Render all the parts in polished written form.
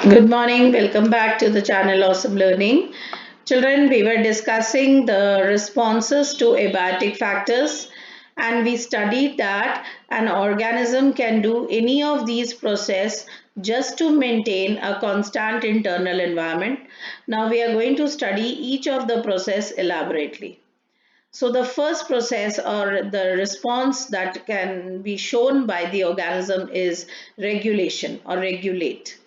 Good morning. Welcome back to the channel Awesome Learning. Children, we were discussing the responses to abiotic factors, and we studied that an organism can do any of these processes just to maintain a constant internal environment. Now we are going to study each of the process elaborately. So the first process or the response that can be shown by the organism is regulation or regulate.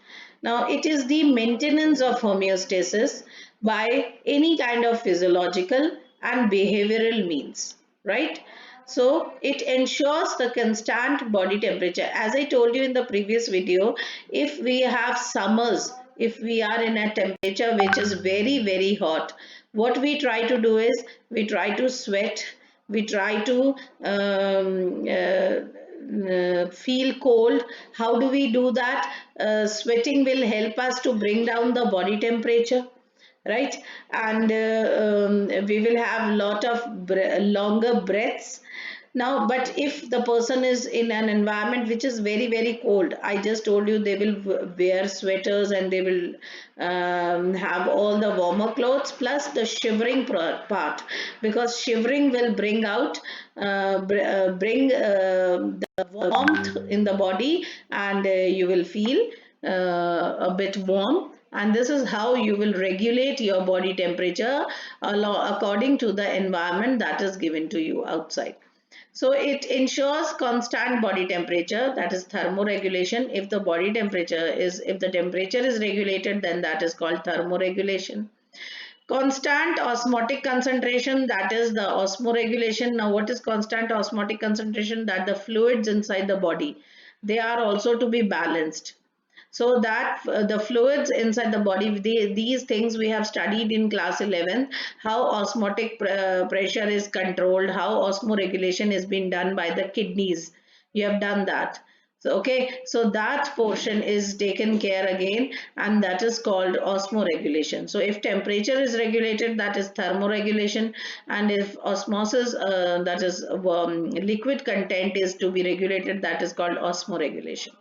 Now it is the maintenance of homeostasis by any kind of physiological and behavioral means, right? So it ensures the constant body temperature. As I told you in the previous video, if we have summers, if we are in a temperature which is very, very hot, what we try to do is we try to sweat, we try to feel cold. How do we do that? Sweating will help us to bring down the body temperature, right? And we will have lot of longer breaths. Now, but if the person is in an environment which is very, very cold, I just told you they will wear sweaters and they will have all the warmer clothes plus the shivering part, because shivering will bring out, the warmth in the body, and you will feel a bit warm, and this is how you will regulate your body temperature according to the environment that is given to you outside. So it ensures constant body temperature, that is thermoregulation. If the temperature is regulated, then that is called thermoregulation. Constant osmotic concentration, that is the osmoregulation. Now what is constant osmotic concentration? That the fluids inside the body, they are also to be balanced, so that the fluids inside the body, these things we have studied in class 11, how osmotic pressure is controlled, how osmoregulation is being done by the kidneys. You have done that. So okay, so that portion is taken care again, and that is called osmoregulation. So if temperature is regulated, that is thermoregulation, and if osmosis, that is liquid content, is to be regulated, that is called osmoregulation.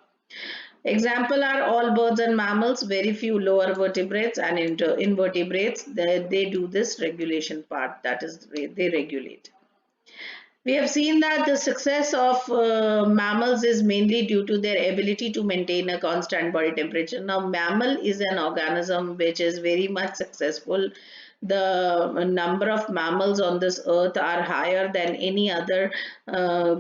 Example are all birds and mammals, very few lower vertebrates and invertebrates. They do this regulation part, that is, they regulate. We have seen that the success of mammals is mainly due to their ability to maintain a constant body temperature. Now, mammal is an organism which is very much successful. The number of mammals on this earth are higher than any other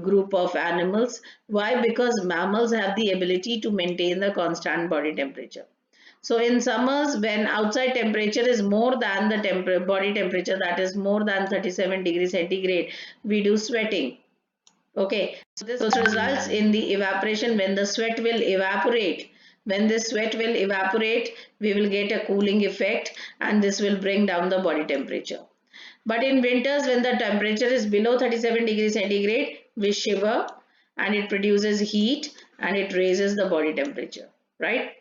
group of animals. Why? Because mammals have the ability to maintain the constant body temperature. So in summers, when outside temperature is more than the body temperature, that is more than 37 degrees centigrade, we do sweating. Okay, so this results in the evaporation. When the sweat will evaporate, when this sweat will evaporate, we will get a cooling effect, and this will bring down the body temperature. But in winters, when the temperature is below 37 degrees centigrade, we shiver, and it produces heat, and it raises the body temperature, right?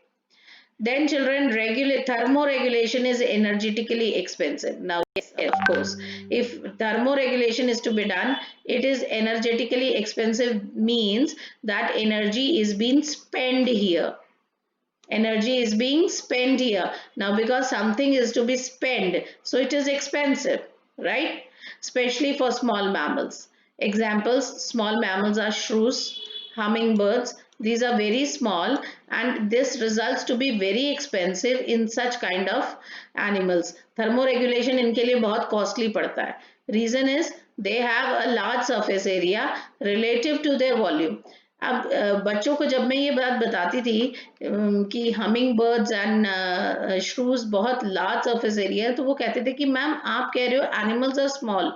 Then children, regulate thermoregulation is energetically expensive. Now, yes, of course, if thermoregulation is to be done, it is energetically expensive, means that energy is being spent here. Energy is being spent here. Now, because something is to be spent, so it is expensive, right? Especially for small mammals. Examples, small mammals are shrews, hummingbirds. These are very small, and this results to be very expensive in such kind of animals. Thermoregulation इनके लिए बहुत costly पड़ता है. Reason is they have a large surface area relative to their volume. अब बच्चों को जब मैं ये बात बताती थी कि हमिंग बर्ड्स एंड श्रूज बहुत लार्ज सरफेस एरिया है, तो वो कहते थे कि मैम आप कह रहे हो एनिमल्स आर स्मॉल,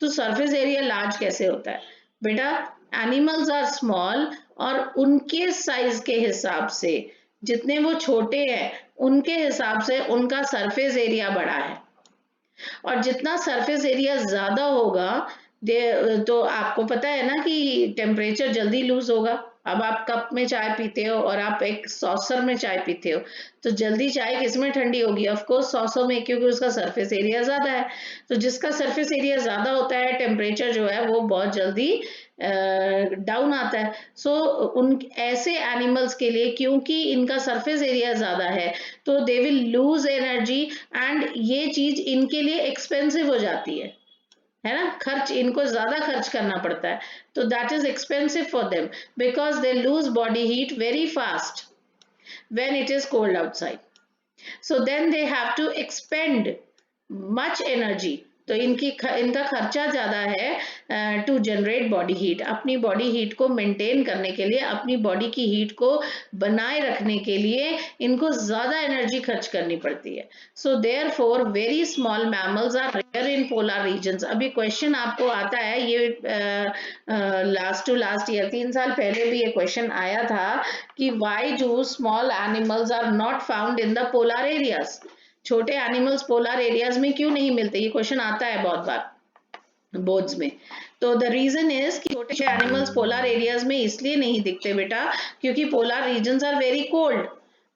तो सरफेस एरिया लार्ज कैसे होता है? बेटा, एनिमल्स आर स्मॉल, और उनके साइज के हिसाब से, जितने वो छोटे हैं उनके हिसाब से उनका सरफेस एरिया बड़ा है, और जितना सरफेस एरिया ज्यादा होगा, तो आपको पता है ना कि टेम्परेचर जल्दी लूज होगा। अब आप कप में चाय पीते हो और आप एक सॉसर में चाय पीते हो, तो जल्दी चाय किसमें ठंडी होगी? ऑफ कोर्स सॉसर में, क्योंकि उसका सरफेस एरिया ज्यादा है। तो जिसका सरफेस एरिया ज्यादा होता है, टेम्परेचर जो है वो बहुत जल्दी डाउन आता है। सो उन ऐसे एनिमल्स के लिए, क्योंकि इनका सरफेस एरिया ज़्यादा है, तो they will lose energy, and ये चीज़ इनके लिए एक्सपेंसिव हो जाती है ना, खर्च इनको ज़्यादा खर्च करना पड़ता है, तो that is expensive for them because they lose body heat very fast when it is cold outside. So then they have to expend much energy. तो इनका खर्चा ज़्यादा है टू जनरेट बॉडी हीट, अपनी बॉडी हीट को maintain करने के लिए, अपनी बॉडी की हीट को बनाए रखने के लिए इनको ज़्यादा एनर्जी खर्च करनी पड़ती है। So therefore very small mammals are rare in polar regions. अभी क्वेश्चन आपको आता है, ये लास्ट टू लास्ट ईयर 3 साल पहले भी ये क्वेश्चन आया था कि why do small animals are not found in the polar areas. छोटे एनिमल्स पोलर एरियाज में क्यों नहीं मिलते, ये क्वेश्चन आता है बहुत बार बोर्ड्स में। तो द रीजन इज कि छोटे एनिमल्स पोलर एरियाज में इसलिए नहीं दिखते बेटा क्योंकि polar regions are very cold,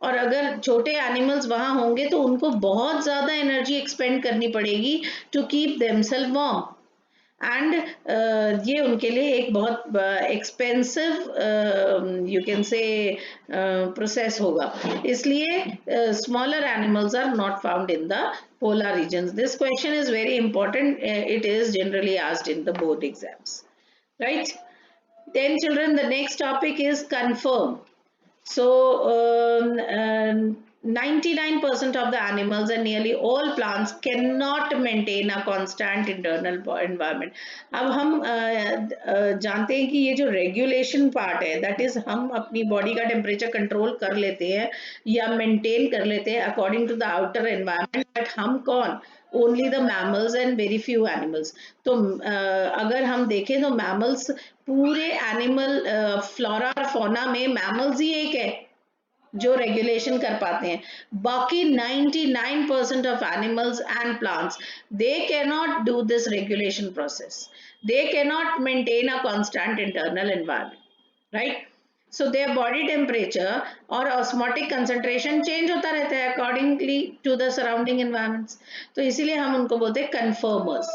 और अगर छोटे एनिमल्स वहां होंगे तो उनको बहुत ज्यादा एनर्जी एक्सपेंड करनी पड़ेगी to keep themselves warm, and ये उनके लिए एक बहुत expensive you can say process होगा, इसलिए smaller animals are not found in the polar regions. This question is very important. It is generally asked in the board exams, right? Then children, the next topic is confirm. So 99% of the animals and nearly all plants cannot maintain a constant internal environment. अब हम जानते हैं कि ये जो regulation part है, that is हम अपनी बॉडी का टेम्परेचर कंट्रोल कर लेते हैं या मेंटेन कर लेते हैं according to the outer environment, but हम कौन, only the mammals and very few animals. तो अगर हम देखें तो मैमल्स पूरे एनिमल फ्लोरा और फौना में मैमल्स ही एक है जो रेगुलेशन कर पाते हैं, बाकी 99% of animals and plants they can not do this regulation process, they can not maintain a constant internal environment, right? So their body temperature और osmotic concentration change होता रहता है accordingly to the surrounding environments. तो इसीलिए हम उनको बोलते हैं conformers,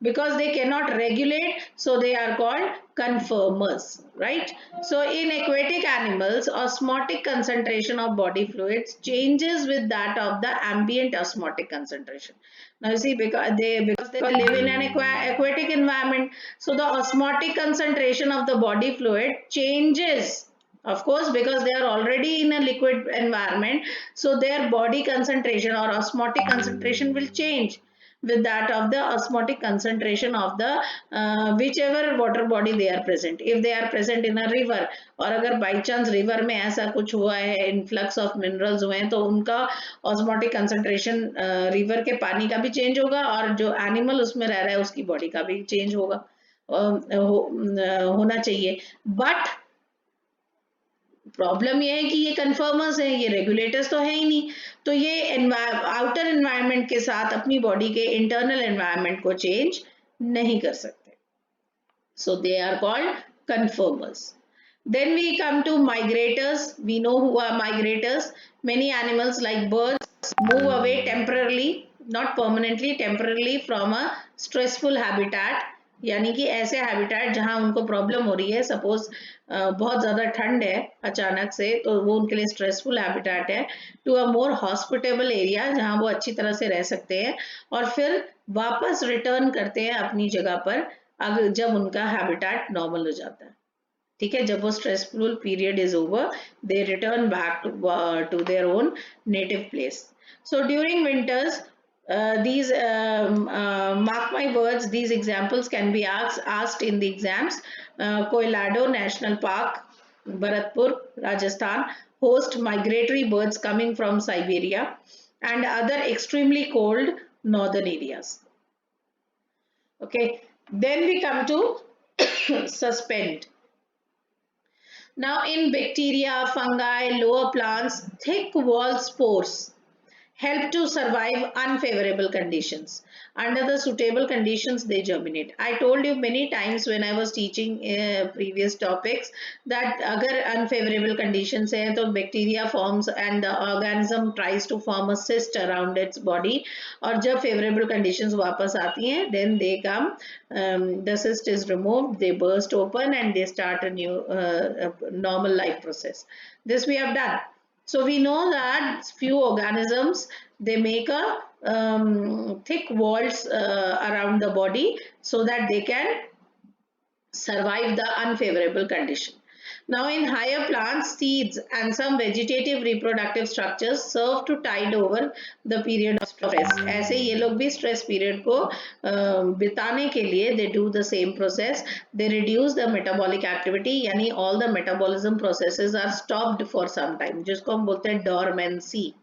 because they cannot regulate, so they are called conformers, right? So in aquatic animals, osmotic concentration of body fluids changes with that of the ambient osmotic concentration. Now you see, because they live in an aquatic environment, so the osmotic concentration of the body fluid changes, of course, because they are already in a liquid environment, so their body concentration or osmotic concentration will change with that of the osmotic concentration of the whichever water body they are present. If they are present in a river, और अगर by chance river में ऐसा कुछ हुआ है, influx of minerals हुए हैं, तो उनका osmotic concentration river के पानी का भी change होगा, और जो animal उसमें रह रहा है उसकी body का भी change होगा, होना चाहिए। बट प्रॉब्लम ये है कि ये कन्फर्मर्स हैं, ये रेगुलेटर्स तो है ही नहीं, तो ये आउटर एनवायरनमेंट के साथ अपनी बॉडी के इंटरनल एनवायरनमेंट को चेंज नहीं कर सकते, so they are called conformers. Then we come to migrators. We know who are migrators. Many animals like birds move away temporarily, not permanently, temporarily from a stressful habitat. यानी कि ऐसे habitat जहां उनको problem हो रही है, suppose बहुत ज़्यादा ठंड है अचानक से, तो वो उनके लिए स्ट्रेसफुल हैबिटेट है, to a more hospitable area जहां वो अच्छी तरह से रह सकते हैं, और फिर वापस रिटर्न करते हैं अपनी जगह पर अगर जब उनका हैबिटेट नॉर्मल हो जाता है। ठीक है, जब वो stressful period is over, they return back to their own native place. So during winters, these mark my words, these examples can be asked in the exams. Koilado National Park, Bharatpur, Rajasthan host migratory birds coming from Siberia and other extremely cold northern areas. Okay, then we come to suspend. Now in bacteria, fungi, lower plants, thick wall spores help to survive unfavorable conditions. Under the suitable conditions, they germinate. I told you many times when I was teaching previous topics that agar unfavorable conditions hai, तो bacteria forms and the organism tries to form a cyst around its body. और जब favorable conditions वापस आती हैं, then they come, the cyst is removed, they burst open and they start a new normal life process. This we have done. So we know that few organisms, they make a thick walls around the body so that they can survive the unfavorable condition. Now in higher plants, seeds and some vegetative reproductive structures serve to tide over the period of stress. ऐसे ये लोग भी stress period को बिताने के लिए they do the same process. They reduce the metabolic activity, यानी all the metabolism processes are stopped for some time, जिसको हम बोलते हैं dormancy.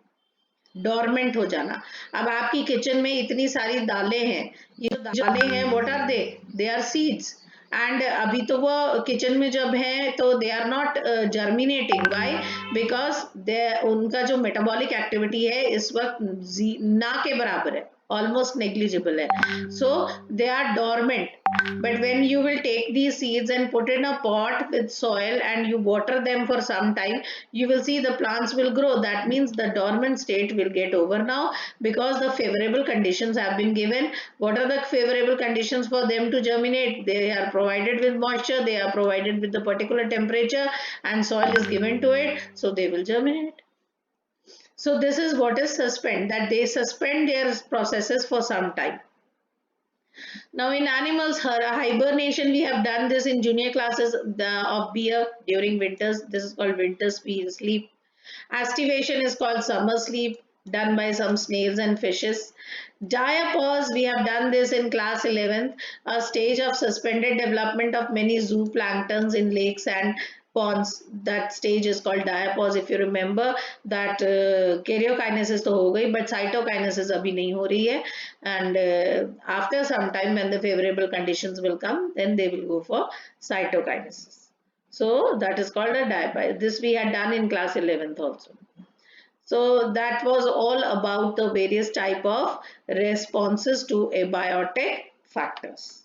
डोरमेंट हो जाना. अब आपकी किचन में इतनी सारी दालें हैं, ये जो दालें हैं what are they are seeds. And अभी तो वो किचन में जब हैं तो they are not germinating. Why? Because they उनका जो मेटाबॉलिक एक्टिविटी है इस वक्त ना के बराबर है, almost negligible hai. So they are dormant. But when you will take these seeds and put in a pot with soil and you water them for some time, you will see the plants will grow. That means the dormant state will get over now because the favorable conditions have been given. What are the favorable conditions for them to germinate? They are provided with moisture, they are provided with the particular temperature, and soil is given to it, so they will germinate. So this is what is suspend, that they suspend their processes for some time. Now in animals, hibernation, we have done this in junior classes of beer during winters. This is called winter sleep. Aestivation is called summer sleep, done by some snails and fishes. Diapause, we have done this in class 11th, a stage of suspended development of many zooplanktons in lakes and ponds. That stage is called diapause. If you remember that karyokinesis तो हो गई, but cytokinesis अभी नहीं हो रही है. And after some time when the favorable conditions will come, then they will go for cytokinesis. So that is called a diapause. This we had done in class 11th also. So that was all about the various type of responses to abiotic factors.